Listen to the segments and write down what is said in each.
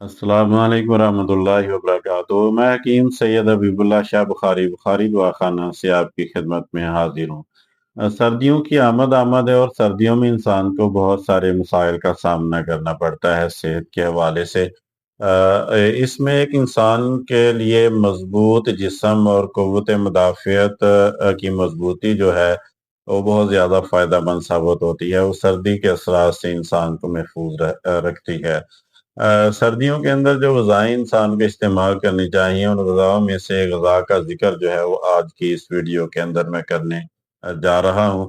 अस्सलाम वालेकुम रहमतुल्लाहि व बरकातुहू। मैं हकीम सैयद हबीबुल्लाह शाह बुखारी बुखारी दवाखाना से आपकी खिदमत में हाजिर हूँ। सर्दियों की आमद है और सर्दियों में इंसान को बहुत सारे मसाइल का सामना करना पड़ता है सेहत के हवाले से। इसमें एक इंसान के लिए मजबूत जिस्म और क़ुव्वत मुदाफ़ियत की मजबूती जो है वो बहुत ज़्यादा फ़ायदेमंद साबित होती है। वो सर्दी के असरात से इंसान को महफूज रखती है। सर्दियों के अंदर जो ग़िज़ाएँ इंसान को इस्तेमाल करनी चाहिए, उन ग़िज़ाओं में से ग़िज़ा का ज़िक्र जो है वो आज की इस वीडियो के अंदर मैं करने जा रहा हूँ।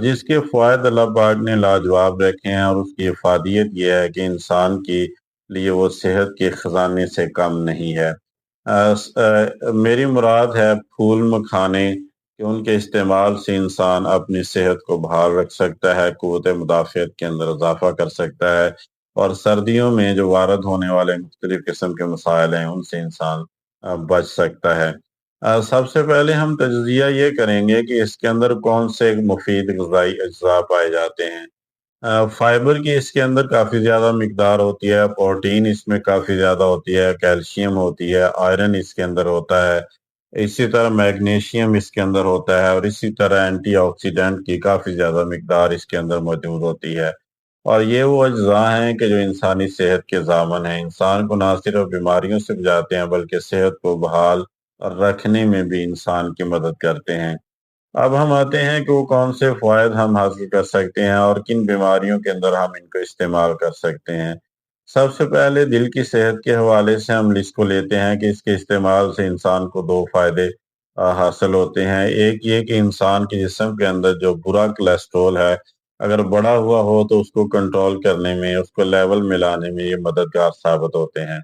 जिसके फ़वाइद अल्लाह पाक ने लाजवाब रखे हैं और उसकी इफ़ादियत ये है कि इंसान के लिए वो सेहत के ख़जाने से कम नहीं है। मेरी मुराद है फूल मखाने कि उनके इस्तेमाल से इंसान अपनी सेहत को बहाल रख सकता है, क़ुव्वत मुदाफ़ियत के अंदर इज़ाफ़ा कर सकता है और सर्दियों में जो वारद होने वाले मुख्तलिफ़ किस्म के मसाइल हैं, उनसे इंसान बच सकता है। सबसे पहले हम तज्ज़िया ये करेंगे कि इसके अंदर कौन से मुफ़ीद ग़िज़ाई अज्ज़ा पाए जाते हैं। फाइबर की इसके अंदर काफ़ी ज़्यादा मिक़दार होती है, प्रोटीन इसमें काफ़ी ज़्यादा होती है, कैल्शियम होती है, आयरन इसके अंदर होता है, इसी तरह मैग्नीशियम इसके अंदर होता है और इसी तरह एंटीऑक्सीडेंट की काफ़ी ज़्यादा मिक़दार इसके अंदर मौजूद होती है। और ये वो अज्ज़ा हैं कि जो इंसानी सेहत के ज़ामन हैं, इंसान को ना सिर्फ़ बीमारियों से बचाते हैं बल्कि सेहत को बहाल रखने में भी इंसान की मदद करते हैं। अब हम आते हैं कि वो कौन से फ़वाइद हम हासिल कर सकते हैं और किन बीमारियों के अंदर हम इनको इस्तेमाल कर सकते हैं। सबसे पहले दिल की सेहत के हवाले से हम इसको लेते हैं कि इसके इस्तेमाल से इंसान को 2 फ़ायदे हासिल होते हैं। एक ये कि इंसान के जिस्म के अंदर जो बुरा कोलेस्ट्रॉल है, अगर बढ़ा हुआ हो तो उसको कंट्रोल करने में, उसको लेवल में लाने में ये मददगार साबित होते हैं।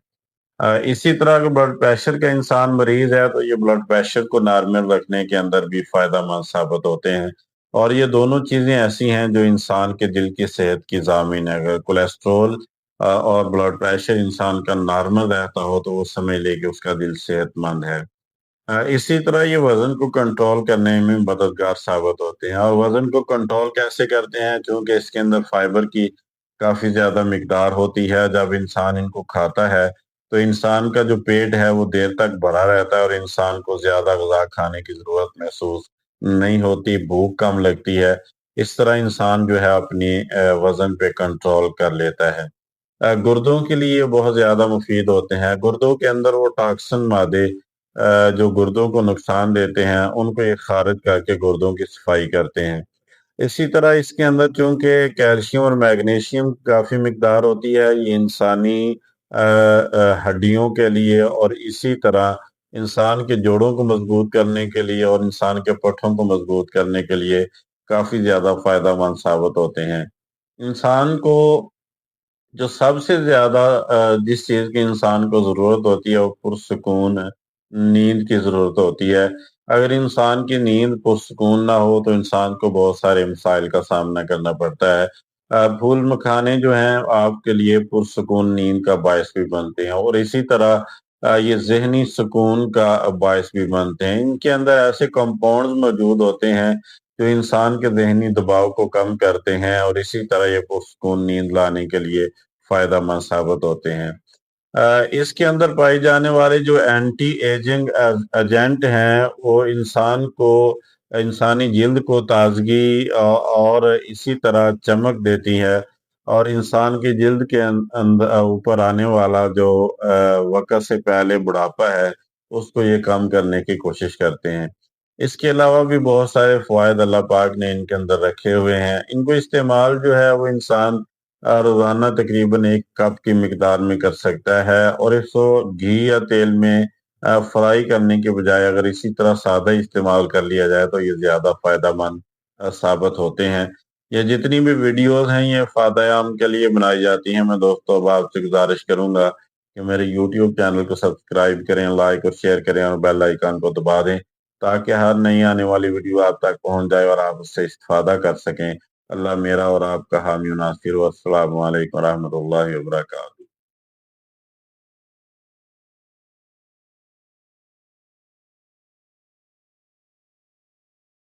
इसी तरह अगर ब्लड प्रेशर का इंसान मरीज़ है तो ये ब्लड प्रेशर को नॉर्मल रखने के अंदर भी फ़ायदेमंद साबित होते हैं। और ये दोनों चीज़ें ऐसी हैं जो इंसान के दिल की सेहत की ज़ामिन है। अगर कोलेस्ट्रॉल और ब्लड प्रेशर इंसान का नॉर्मल रहता हो तो वो समझ लें कि उसका दिल सेहतमंद है। इसी तरह ये वज़न को कंट्रोल करने में मददगार साबित होते हैं और वज़न को कंट्रोल कैसे करते हैं? क्योंकि इसके अंदर फाइबर की काफ़ी ज़्यादा मिक़दार होती है। जब इंसान इनको खाता है, तो इंसान का जो पेट है वो देर तक भरा रहता है और इंसान को ज़्यादा ग़िज़ा खाने की ज़रूरत महसूस नहीं होती, भूख कम लगती है। इस तरह इंसान जो है अपनी वज़न पे कंट्रोल कर लेता है। गुर्दों के लिए बहुत ज़्यादा मुफ़ीद होते हैं। गुर्दों के अंदर वो टॉक्सिन मादे जो गुर्दों को नुकसान देते हैं, उनको ये ख़ारिज करके गुर्दों की सफाई करते हैं। इसी तरह इसके अंदर चूँकि कैल्शियम और मैग्नीशियम काफ़ी मिक़दार होती है, ये इंसानी हड्डियों के लिए और इसी तरह इंसान के जोड़ों को मज़बूत करने के लिए और इंसान के पट्ठों को मज़बूत करने के लिए काफ़ी ज़्यादा फ़ायदेमंद साबित होते हैं। इंसान को जो सबसे ज़्यादा जिस चीज़ की इंसान को ज़रूरत होती है वो पुरसुकून नींद की ज़रूरत होती है। अगर इंसान की नींद पुरसुकून ना हो तो इंसान को बहुत सारे मसाइल का सामना करना पड़ता है। फूल मखाने जो हैं आपके लिए पुरसुकून नींद का बायस भी बनते हैं और इसी तरह ये ज़हनी सुकून का बायस भी बनते हैं। इनके अंदर ऐसे कंपाउंड्स मौजूद होते हैं जो इंसान के ज़हनी दबाव को कम करते हैं और इसी तरह ये पुरसुकून नींद लाने के लिए फ़ायदेमंद साबित होते हैं। इसके अंदर पाए जाने वाले जो एंटी एजिंग एजेंट हैं, वो इंसान को इंसानी जिल्द को ताज़गी और इसी तरह चमक देती है और इंसान की जिल्द के ऊपर आने वाला जो वक़्त से पहले बुढ़ापा है, उसको ये कम करने की कोशिश करते हैं। इसके अलावा भी बहुत सारे फ़वाइद अल्लाह पाक ने इनके अंदर रखे हुए हैं। इनको इस्तेमाल जो है वो इंसान रोज़ाना तकरीबन 1 कप की मिक़दार में कर सकता है और इसको घी या तेल में फ्राई करने के बजाय अगर इसी तरह सादा इस्तेमाल कर लिया जाए तो ये ज़्यादा फ़ायदेमंद साबित होते हैं। ये जितनी भी वीडियोज़ हैं ये फ़ायदा आम के लिए बनाई जाती हैं। मैं दोस्तों अब आपसे गुज़ारिश करूँगा कि मेरे यूट्यूब चैनल को सब्सक्राइब करें, लाइक और शेयर करें और बेल आइकन को दबा दें ताकि हर नई आने वाली वीडियो आप तक पहुँच जाए और आप उससे इस्तिफ़ादा कर सकें। अल्लाह मेरा और आपका हामी नासिर हो। अस्सलामु अलैकुम व रहमतुल्लाहि व बरकातहू।